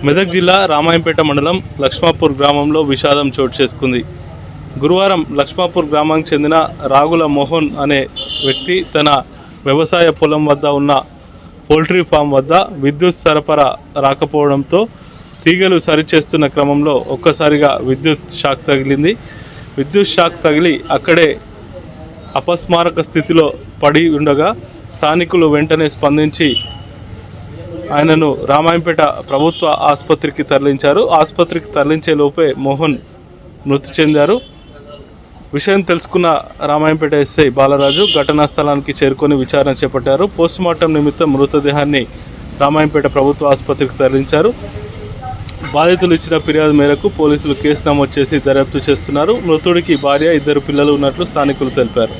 మెదక్ జిల్లా రామాయంపేట మండలం లక్ష్మాపూర్ గ్రామంలో విషాదం చోటు చేసుకుంది. గురువారం లక్ష్మాపూర్ గ్రామానికి చెందిన రాగుల మోహన్ అనే వ్యక్తి తన వ్యవసాయ పొలం వద్ద ఉన్న పౌల్ట్రీ ఫామ్ వద్ద విద్యుత్ సరఫరా రాకపోవడంతో తీగలు సరిచేస్తున్న క్రమంలో ఒక్కసారిగా విద్యుత్ షాక్ తగిలింది. విద్యుత్ షాక్ తగిలి అక్కడే అపస్మారక స్థితిలో పడి ఉండగా స్థానికులు వెంటనే స్పందించి ఆయనను రామాయంపేట ప్రభుత్వ ఆసుపత్రికి తరలించారు. ఆసుపత్రికి తరలించే లోపే మోహన్ మృతి చెందారు. విషయం తెలుసుకున్న రామాయంపేట ఎస్ఐ బాలరాజు ఘటనా స్థలానికి చేరుకొని విచారణ చేపట్టారు. పోస్టుమార్టం నిమిత్తం మృతదేహాన్ని రామాయంపేట ప్రభుత్వ ఆసుపత్రికి తరలించారు. బాధితులు ఇచ్చిన ఫిర్యాదు మేరకు పోలీసులు కేసు నమోదు చేసి దర్యాప్తు చేస్తున్నారు. మృతుడికి భార్య, 2 పిల్లలు ఉన్నట్లు స్థానికులు తెలిపారు.